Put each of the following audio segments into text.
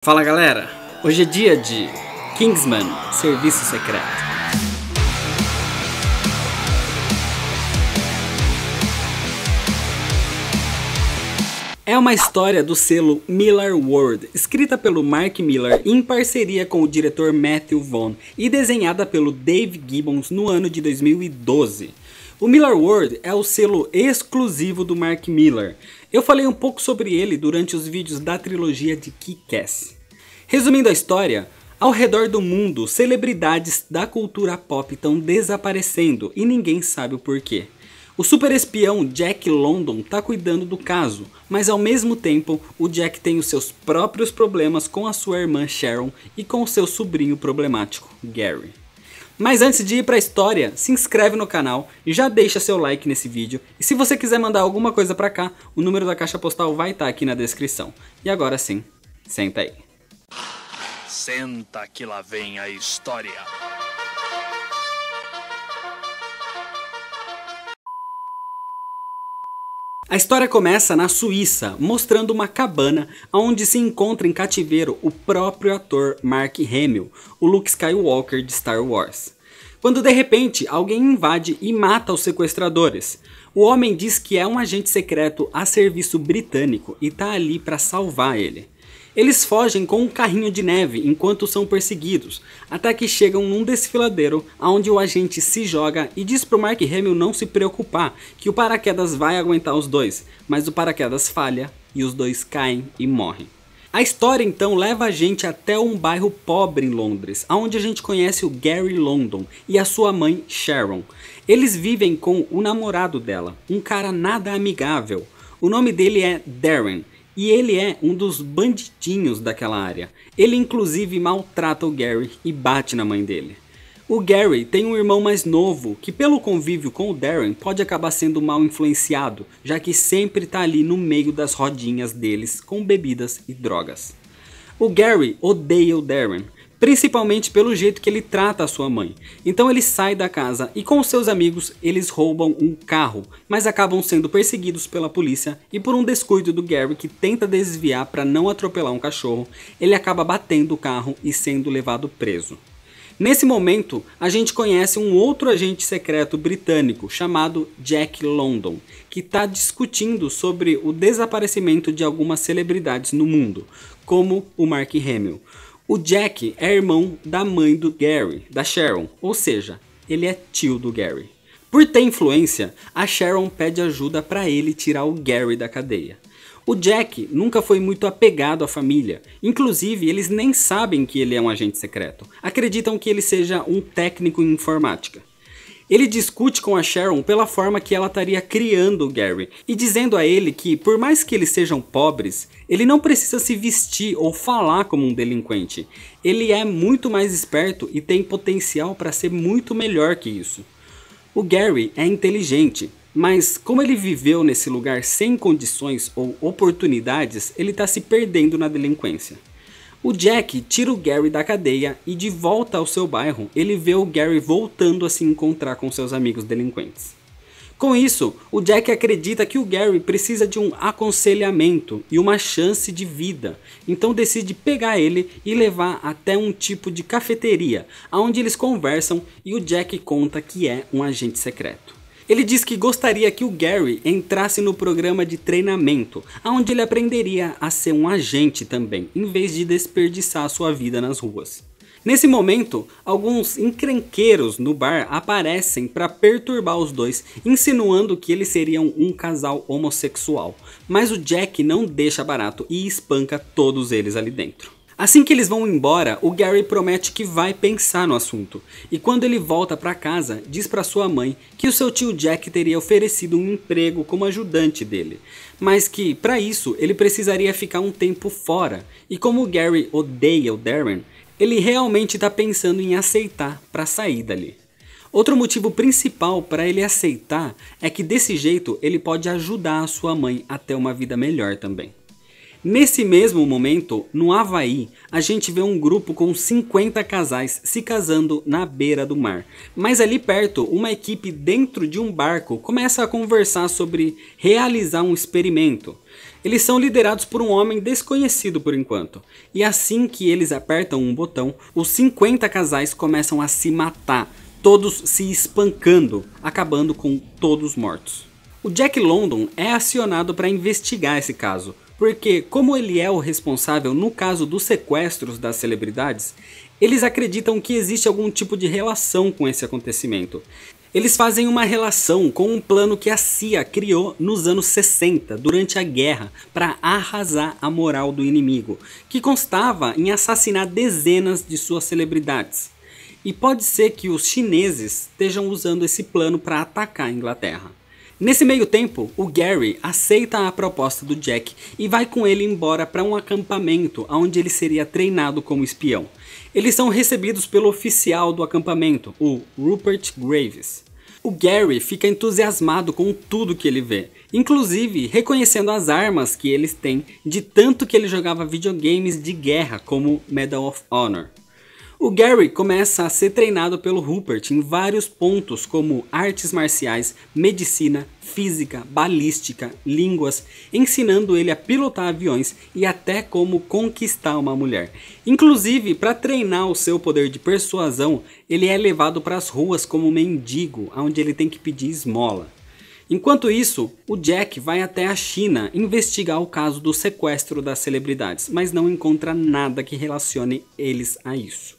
Fala galera, hoje é dia de Kingsman, Serviço Secreto. É uma história do selo Millarworld, escrita pelo Mark Millar em parceria com o diretor Matthew Vaughn e desenhada pelo Dave Gibbons no ano de 2012. O Millarworld é o selo exclusivo do Mark Millar. Eu falei um pouco sobre ele durante os vídeos da trilogia de Kick-Ass. Resumindo a história, ao redor do mundo, celebridades da cultura pop estão desaparecendo e ninguém sabe o porquê. O super espião Jack London está cuidando do caso, mas ao mesmo tempo o Jack tem os seus próprios problemas com a sua irmã Sharon e com o seu sobrinho problemático, Gary. Mas antes de ir para a história, se inscreve no canal e já deixa seu like nesse vídeo. E se você quiser mandar alguma coisa para cá, o número da caixa postal vai estar aqui na descrição. E agora sim, senta aí. Senta que lá vem a história. A história começa na Suíça, mostrando uma cabana onde se encontra em cativeiro o próprio ator Mark Hamill, o Luke Skywalker de Star Wars. Quando de repente alguém invade e mata os sequestradores. O homem diz que é um agente secreto a serviço britânico e está ali para salvar ele. Eles fogem com um carrinho de neve enquanto são perseguidos, até que chegam num desfiladeiro onde o agente se joga e diz pro Mark Hamill não se preocupar, que o paraquedas vai aguentar os dois, mas o paraquedas falha e os dois caem e morrem. A história então leva a gente até um bairro pobre em Londres, onde a gente conhece o Gary London e a sua mãe Sharon. Eles vivem com o namorado dela, um cara nada amigável. O nome dele é Darren. E ele é um dos bandidinhos daquela área. Ele inclusive maltrata o Gary e bate na mãe dele. O Gary tem um irmão mais novo que pelo convívio com o Darren pode acabar sendo mal influenciado, já que sempre está ali no meio das rodinhas deles com bebidas e drogas. O Gary odeia o Darren, principalmente pelo jeito que ele trata a sua mãe. Então ele sai da casa e com seus amigos eles roubam um carro, mas acabam sendo perseguidos pela polícia e por um descuido do Gary que tenta desviar para não atropelar um cachorro, ele acaba batendo o carro e sendo levado preso. Nesse momento, a gente conhece um outro agente secreto britânico chamado Jack London, que está discutindo sobre o desaparecimento de algumas celebridades no mundo, como o Mark Hamill. O Jack é irmão da mãe do Gary, da Sharon, ou seja, ele é tio do Gary. Por ter influência, a Sharon pede ajuda para ele tirar o Gary da cadeia. O Jack nunca foi muito apegado à família, inclusive eles nem sabem que ele é um agente secreto, acreditam que ele seja um técnico em informática. Ele discute com a Sharon pela forma que ela estaria criando o Gary e dizendo a ele que, por mais que eles sejam pobres, ele não precisa se vestir ou falar como um delinquente. Ele é muito mais esperto e tem potencial para ser muito melhor que isso. O Gary é inteligente, mas como ele viveu nesse lugar sem condições ou oportunidades, ele está se perdendo na delinquência. O Jack tira o Gary da cadeia e de volta ao seu bairro, ele vê o Gary voltando a se encontrar com seus amigos delinquentes. Com isso, o Jack acredita que o Gary precisa de um aconselhamento e uma chance de vida, então decide pegar ele e levar até um tipo de cafeteria, onde eles conversam e o Jack conta que é um agente secreto. Ele diz que gostaria que o Gary entrasse no programa de treinamento, onde ele aprenderia a ser um agente também, em vez de desperdiçar sua vida nas ruas. Nesse momento, alguns encrenqueiros no bar aparecem para perturbar os dois, insinuando que eles seriam um casal homossexual, mas o Jack não deixa barato e espanca todos eles ali dentro. Assim que eles vão embora, o Gary promete que vai pensar no assunto, e quando ele volta para casa, diz para sua mãe que o seu tio Jack teria oferecido um emprego como ajudante dele, mas que para isso ele precisaria ficar um tempo fora, e como o Gary odeia o Darren, ele realmente está pensando em aceitar para sair dali. Outro motivo principal para ele aceitar é que desse jeito ele pode ajudar a sua mãe a ter uma vida melhor também. Nesse mesmo momento, no Havaí, a gente vê um grupo com 50 casais se casando na beira do mar. Mas ali perto, uma equipe dentro de um barco começa a conversar sobre realizar um experimento. Eles são liderados por um homem desconhecido por enquanto. E assim que eles apertam um botão, os 50 casais começam a se matar, todos se espancando, acabando com todos mortos. O Jack London é acionado para investigar esse caso, porque como ele é o responsável no caso dos sequestros das celebridades, eles acreditam que existe algum tipo de relação com esse acontecimento. Eles fazem uma relação com um plano que a CIA criou nos anos 60, durante a guerra, para arrasar a moral do inimigo, que constava em assassinar dezenas de suas celebridades. E pode ser que os chineses estejam usando esse plano para atacar a Inglaterra. Nesse meio tempo, o Gary aceita a proposta do Jack e vai com ele embora para um acampamento onde ele seria treinado como espião. Eles são recebidos pelo oficial do acampamento, o Rupert Graves. O Gary fica entusiasmado com tudo que ele vê, inclusive reconhecendo as armas que eles têm de tanto que ele jogava videogames de guerra como Medal of Honor. O Gary começa a ser treinado pelo Rupert em vários pontos como artes marciais, medicina, física, balística, línguas, ensinando ele a pilotar aviões e até como conquistar uma mulher. Inclusive, para treinar o seu poder de persuasão, ele é levado para as ruas como mendigo, onde ele tem que pedir esmola. Enquanto isso, o Jack vai até a China investigar o caso do sequestro das celebridades, mas não encontra nada que relacione eles a isso.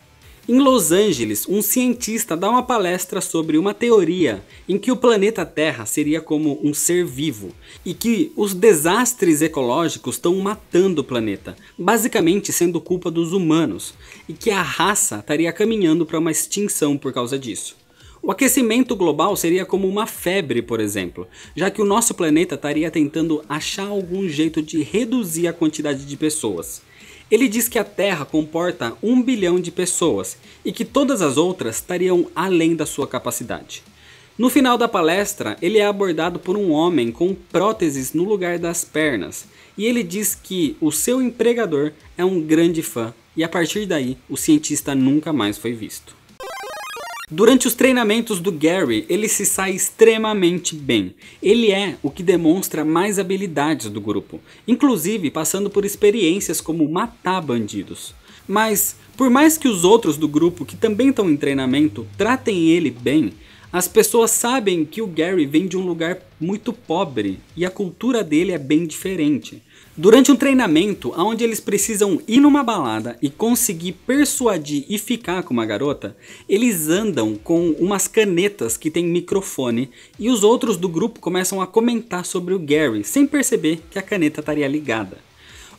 Em Los Angeles, um cientista dá uma palestra sobre uma teoria em que o planeta Terra seria como um ser vivo e que os desastres ecológicos estão matando o planeta, basicamente sendo culpa dos humanos, e que a raça estaria caminhando para uma extinção por causa disso. O aquecimento global seria como uma febre, por exemplo, já que o nosso planeta estaria tentando achar algum jeito de reduzir a quantidade de pessoas. Ele diz que a Terra comporta 1 bilhão de pessoas e que todas as outras estariam além da sua capacidade. No final da palestra, ele é abordado por um homem com próteses no lugar das pernas e ele diz que o seu empregador é um grande fã e a partir daí o cientista nunca mais foi visto. Durante os treinamentos do Gary, ele se sai extremamente bem. Ele é o que demonstra mais habilidades do grupo, inclusive passando por experiências como matar bandidos. Mas, por mais que os outros do grupo que também estão em treinamento tratem ele bem, as pessoas sabem que o Gary vem de um lugar muito pobre e a cultura dele é bem diferente. Durante um treinamento onde eles precisam ir numa balada e conseguir persuadir e ficar com uma garota, eles andam com umas canetas que tem microfone e os outros do grupo começam a comentar sobre o Gary sem perceber que a caneta estaria ligada.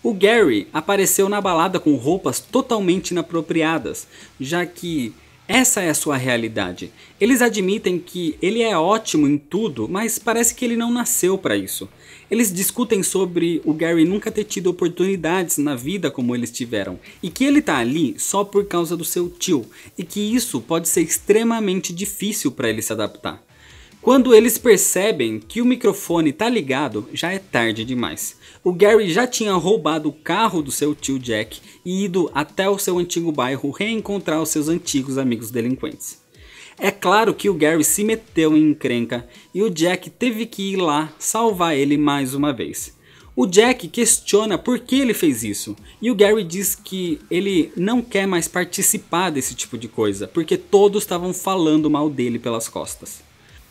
O Gary apareceu na balada com roupas totalmente inapropriadas, já que essa é a sua realidade. Eles admitem que ele é ótimo em tudo, mas parece que ele não nasceu para isso. Eles discutem sobre o Gary nunca ter tido oportunidades na vida como eles tiveram, e que ele tá ali só por causa do seu tio, e que isso pode ser extremamente difícil para ele se adaptar. Quando eles percebem que o microfone tá ligado, já é tarde demais. O Gary já tinha roubado o carro do seu tio Jack e ido até o seu antigo bairro reencontrar os seus antigos amigos delinquentes. É claro que o Gary se meteu em encrenca e o Jack teve que ir lá salvar ele mais uma vez. O Jack questiona por que ele fez isso e o Gary diz que ele não quer mais participar desse tipo de coisa porque todos estavam falando mal dele pelas costas.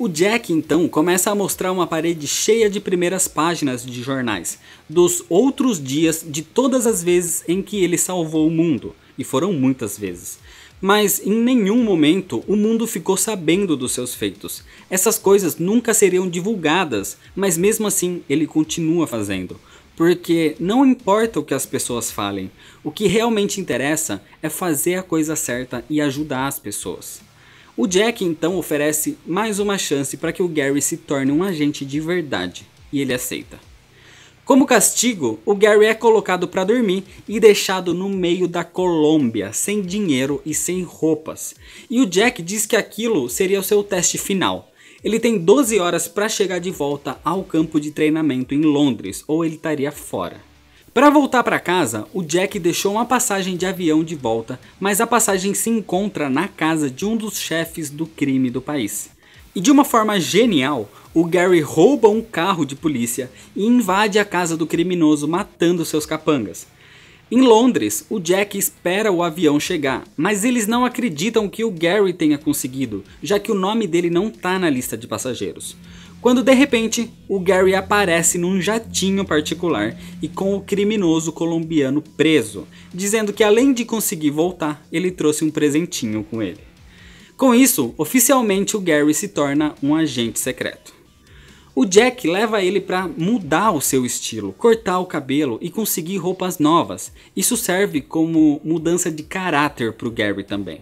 O Jack então começa a mostrar uma parede cheia de primeiras páginas de jornais, dos outros dias de todas as vezes em que ele salvou o mundo, e foram muitas vezes. Mas em nenhum momento o mundo ficou sabendo dos seus feitos. Essas coisas nunca seriam divulgadas, mas mesmo assim ele continua fazendo. Porque não importa o que as pessoas falem, o que realmente interessa é fazer a coisa certa e ajudar as pessoas. O Jack então oferece mais uma chance para que o Gary se torne um agente de verdade, e ele aceita. Como castigo, o Gary é colocado para dormir e deixado no meio da Colômbia, sem dinheiro e sem roupas. E o Jack diz que aquilo seria o seu teste final. Ele tem 12 horas para chegar de volta ao campo de treinamento em Londres, ou ele estaria fora. Para voltar para casa, o Jack deixou uma passagem de avião de volta, mas a passagem se encontra na casa de um dos chefes do crime do país. E de uma forma genial, o Gary rouba um carro de polícia e invade a casa do criminoso, matando seus capangas. Em Londres, o Jack espera o avião chegar, mas eles não acreditam que o Gary tenha conseguido, já que o nome dele não está na lista de passageiros. Quando de repente, o Gary aparece num jatinho particular e com o criminoso colombiano preso, dizendo que além de conseguir voltar, ele trouxe um presentinho com ele. Com isso, oficialmente o Gary se torna um agente secreto. O Jack leva ele para mudar o seu estilo, cortar o cabelo e conseguir roupas novas. Isso serve como mudança de caráter para o Gary também.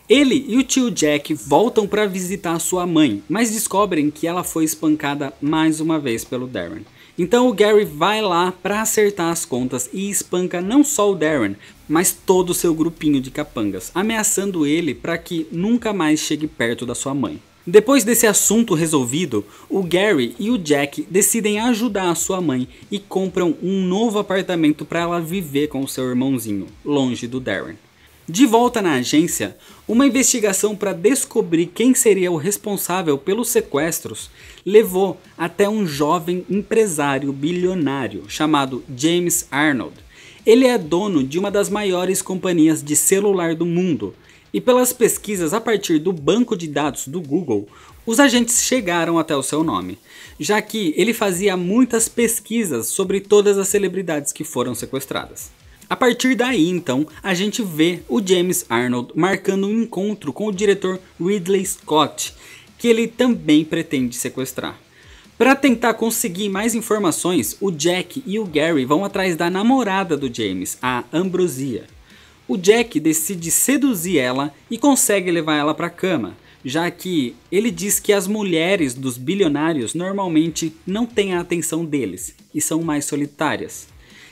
Ele e o tio Jack voltam para visitar sua mãe, mas descobrem que ela foi espancada mais uma vez pelo Darren. Então o Gary vai lá para acertar as contas e espanca não só o Darren, mas todo o seu grupinho de capangas, ameaçando ele para que nunca mais chegue perto da sua mãe. Depois desse assunto resolvido, o Gary e o Jack decidem ajudar a sua mãe e compram um novo apartamento para ela viver com o seu irmãozinho, longe do Darren. De volta na agência, uma investigação para descobrir quem seria o responsável pelos sequestros levou até um jovem empresário bilionário chamado James Arnold. Ele é dono de uma das maiores companhias de celular do mundo, e pelas pesquisas a partir do banco de dados do Google, os agentes chegaram até o seu nome, já que ele fazia muitas pesquisas sobre todas as celebridades que foram sequestradas. A partir daí, então, a gente vê o James Arnold marcando um encontro com o diretor Ridley Scott, que ele também pretende sequestrar. Para tentar conseguir mais informações, o Jack e o Gary vão atrás da namorada do James, a Ambrosia. O Jack decide seduzir ela e consegue levar ela para a cama, já que ele diz que as mulheres dos bilionários normalmente não têm a atenção deles e são mais solitárias.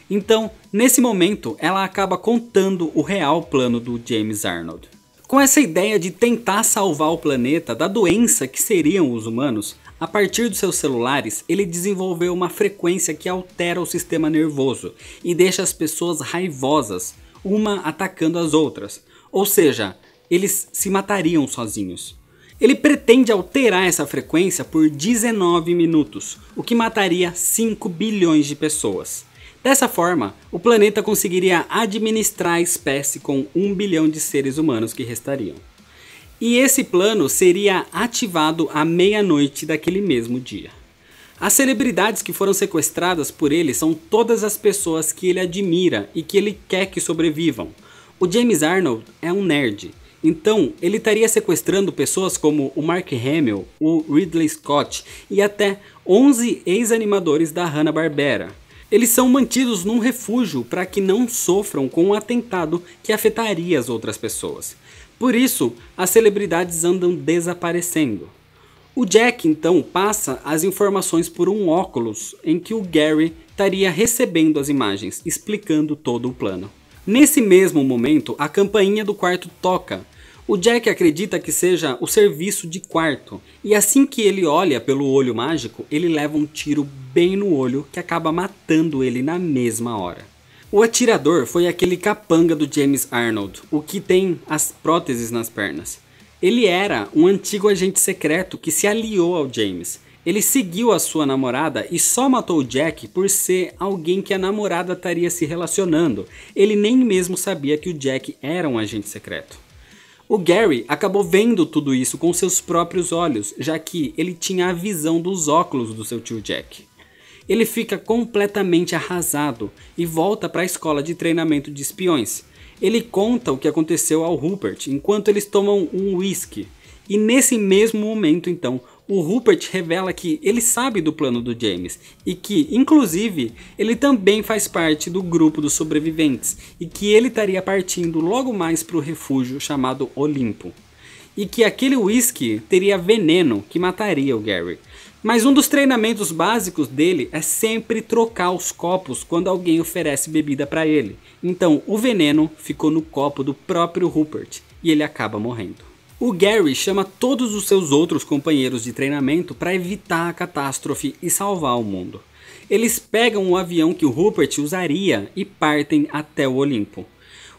Então, nesse momento, ela acaba contando o real plano do James Arnold. Com essa ideia de tentar salvar o planeta da doença que seriam os humanos, a partir dos seus celulares, ele desenvolveu uma frequência que altera o sistema nervoso e deixa as pessoas raivosas, uma atacando as outras. Ou seja, eles se matariam sozinhos. Ele pretende alterar essa frequência por 19 minutos, o que mataria 5 bilhões de pessoas. Dessa forma, o planeta conseguiria administrar a espécie com 1 bilhão de seres humanos que restariam. E esse plano seria ativado à meia-noite daquele mesmo dia. As celebridades que foram sequestradas por ele são todas as pessoas que ele admira e que ele quer que sobrevivam. O James Arnold é um nerd, então ele estaria sequestrando pessoas como o Mark Hamill, o Ridley Scott e até 11 ex-animadores da Hanna-Barbera. Eles são mantidos num refúgio para que não sofram com um atentado que afetaria as outras pessoas. Por isso, as celebridades andam desaparecendo. O Jack então passa as informações por um óculos em que o Gary estaria recebendo as imagens, explicando todo o plano. Nesse mesmo momento, a campainha do quarto toca. O Jack acredita que seja o serviço de quarto, e assim que ele olha pelo olho mágico, ele leva um tiro bem no olho que acaba matando ele na mesma hora. O atirador foi aquele capanga do James Arnold, o que tem as próteses nas pernas. Ele era um antigo agente secreto que se aliou ao James. Ele seguiu a sua namorada e só matou o Jack por ser alguém que a namorada estaria se relacionando. Ele nem mesmo sabia que o Jack era um agente secreto. O Gary acabou vendo tudo isso com seus próprios olhos, já que ele tinha a visão dos óculos do seu tio Jack. Ele fica completamente arrasado e volta para a escola de treinamento de espiões. Ele conta o que aconteceu ao Rupert enquanto eles tomam um whisky. E nesse mesmo momento, então, o Rupert revela que ele sabe do plano do James e que, inclusive, ele também faz parte do grupo dos sobreviventes e que ele estaria partindo logo mais para o refúgio chamado Olimpo. E que aquele whisky teria veneno que mataria o Gary. Mas um dos treinamentos básicos dele é sempre trocar os copos quando alguém oferece bebida para ele. Então o veneno ficou no copo do próprio Rupert e ele acaba morrendo. O Gary chama todos os seus outros companheiros de treinamento para evitar a catástrofe e salvar o mundo. Eles pegam o avião que o Rupert usaria e partem até o Olimpo.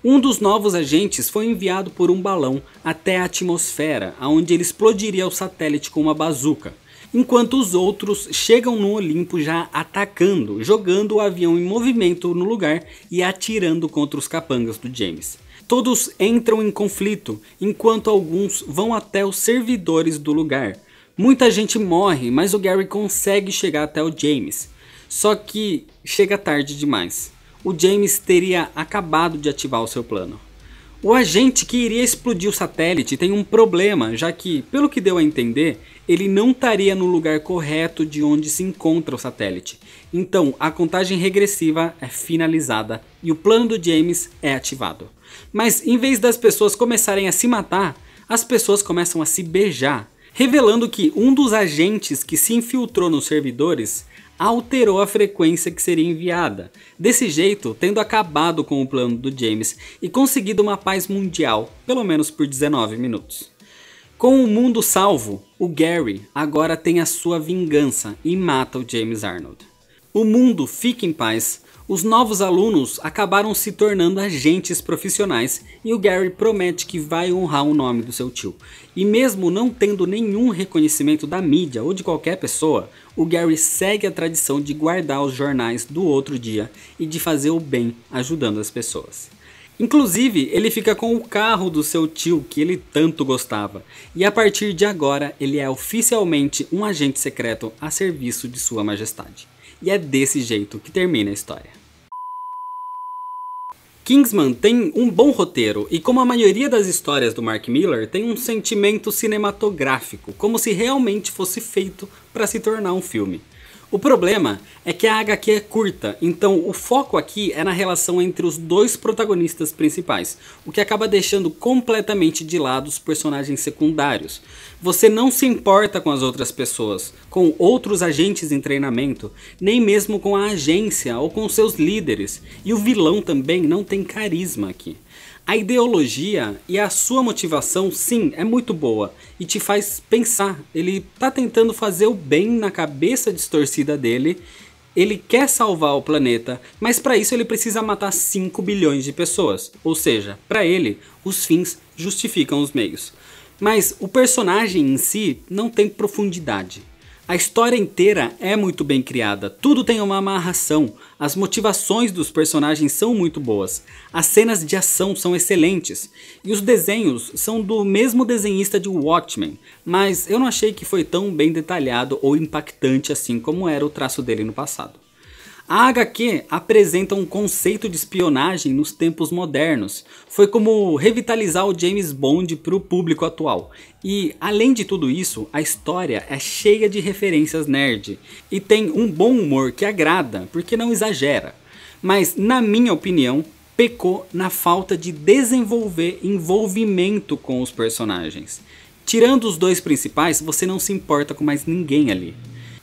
Um dos novos agentes foi enviado por um balão até a atmosfera, onde ele explodiria o satélite com uma bazuca, enquanto os outros chegam no Olimpo já atacando, jogando o avião em movimento no lugar e atirando contra os capangas do James. Todos entram em conflito, enquanto alguns vão até os servidores do lugar. Muita gente morre, mas o Gary consegue chegar até o James, só que chega tarde demais. O James teria acabado de ativar o seu plano. O agente que iria explodir o satélite tem um problema, já que, pelo que deu a entender, ele não estaria no lugar correto de onde se encontra o satélite. Então, a contagem regressiva é finalizada e o plano do James é ativado. Mas em vez das pessoas começarem a se matar, as pessoas começam a se beijar, revelando que um dos agentes que se infiltrou nos servidores alterou a frequência que seria enviada, desse jeito tendo acabado com o plano do James e conseguido uma paz mundial, pelo menos por 19 minutos. Com o mundo salvo, o Gary agora tem a sua vingança e mata o James Arnold. O mundo fica em paz, os novos alunos acabaram se tornando agentes profissionais e o Gary promete que vai honrar o nome do seu tio. E mesmo não tendo nenhum reconhecimento da mídia ou de qualquer pessoa, o Gary segue a tradição de guardar os jornais do outro dia e de fazer o bem ajudando as pessoas. Inclusive, ele fica com o carro do seu tio que ele tanto gostava, e a partir de agora ele é oficialmente um agente secreto a serviço de Sua Majestade. E é desse jeito que termina a história. Kingsman tem um bom roteiro e, como a maioria das histórias do Mark Millar, tem um sentimento cinematográfico, como se realmente fosse feito para se tornar um filme. O problema é que a HQ é curta, então o foco aqui é na relação entre os dois protagonistas principais, o que acaba deixando completamente de lado os personagens secundários. Você não se importa com as outras pessoas, com outros agentes em treinamento, nem mesmo com a agência ou com seus líderes, e o vilão também não tem carisma aqui. A ideologia e a sua motivação, sim, é muito boa e te faz pensar. Ele tá tentando fazer o bem na cabeça distorcida dele, ele quer salvar o planeta, mas para isso ele precisa matar 5 bilhões de pessoas. Ou seja, para ele, os fins justificam os meios. Mas o personagem em si não tem profundidade. A história inteira é muito bem criada, tudo tem uma amarração, as motivações dos personagens são muito boas, as cenas de ação são excelentes, e os desenhos são do mesmo desenhista de Watchmen, mas eu não achei que foi tão bem detalhado ou impactante assim como era o traço dele no passado. A HQ apresenta um conceito de espionagem nos tempos modernos. Foi como revitalizar o James Bond para o público atual. E além de tudo isso, a história é cheia de referências nerd. E tem um bom humor que agrada, porque não exagera. Mas na minha opinião, pecou na falta de desenvolver envolvimento com os personagens. Tirando os dois principais, você não se importa com mais ninguém ali.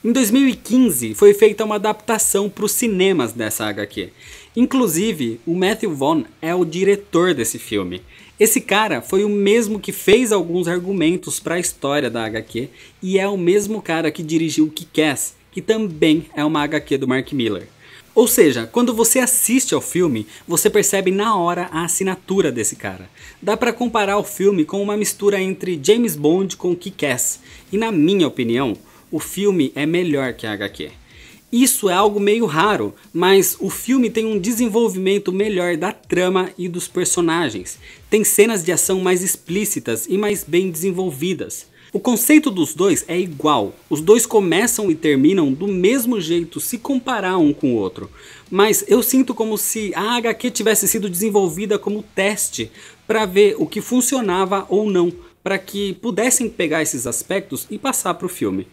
Em 2015 foi feita uma adaptação para os cinemas dessa HQ. Inclusive, o Matthew Vaughn é o diretor desse filme. Esse cara foi o mesmo que fez alguns argumentos para a história da HQ e é o mesmo cara que dirigiu Kick-Ass, que também é uma HQ do Mark Millar. Ou seja, quando você assiste ao filme, você percebe na hora a assinatura desse cara. Dá para comparar o filme com uma mistura entre James Bond com Kick-Ass. E na minha opinião, o filme é melhor que a HQ. Isso é algo meio raro, mas o filme tem um desenvolvimento melhor da trama e dos personagens. Tem cenas de ação mais explícitas e mais bem desenvolvidas. O conceito dos dois é igual, os dois começam e terminam do mesmo jeito se comparar um com o outro. Mas eu sinto como se a HQ tivesse sido desenvolvida como teste para ver o que funcionava ou não, para que pudessem pegar esses aspectos e passar para o filme.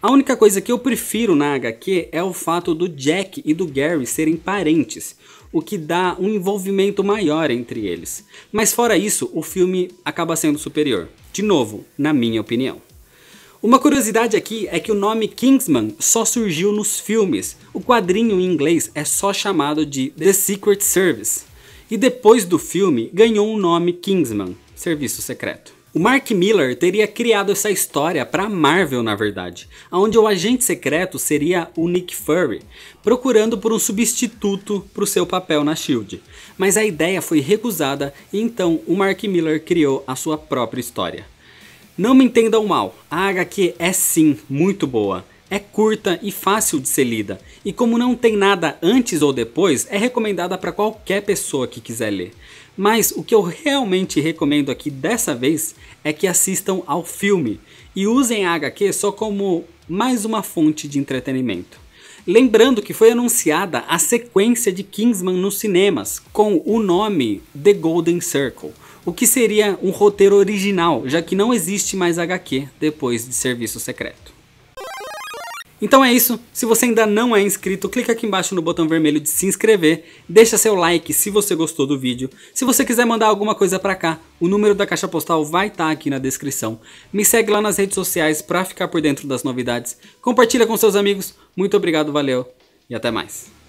A única coisa que eu prefiro na HQ é o fato do Jack e do Gary serem parentes, o que dá um envolvimento maior entre eles. Mas fora isso, o filme acaba sendo superior. De novo, na minha opinião. Uma curiosidade aqui é que o nome Kingsman só surgiu nos filmes. O quadrinho em inglês é só chamado de The Secret Service. E depois do filme ganhou o nome Kingsman, Serviço Secreto. O Mark Millar teria criado essa história para a Marvel, na verdade, onde o agente secreto seria o Nick Fury, procurando por um substituto para o seu papel na SHIELD. Mas a ideia foi recusada e então o Mark Millar criou a sua própria história. Não me entendam mal, a HQ é sim muito boa. É curta e fácil de ser lida, e como não tem nada antes ou depois, é recomendada para qualquer pessoa que quiser ler. Mas o que eu realmente recomendo aqui dessa vez é que assistam ao filme e usem a HQ só como mais uma fonte de entretenimento. Lembrando que foi anunciada a sequência de Kingsman nos cinemas, com o nome The Golden Circle, o que seria um roteiro original, já que não existe mais HQ depois de Serviço Secreto. Então é isso, se você ainda não é inscrito, clica aqui embaixo no botão vermelho de se inscrever, deixa seu like se você gostou do vídeo. Se você quiser mandar alguma coisa pra cá, o número da caixa postal vai estar aqui na descrição. Me segue lá nas redes sociais pra ficar por dentro das novidades. Compartilha com seus amigos, muito obrigado, valeu e até mais.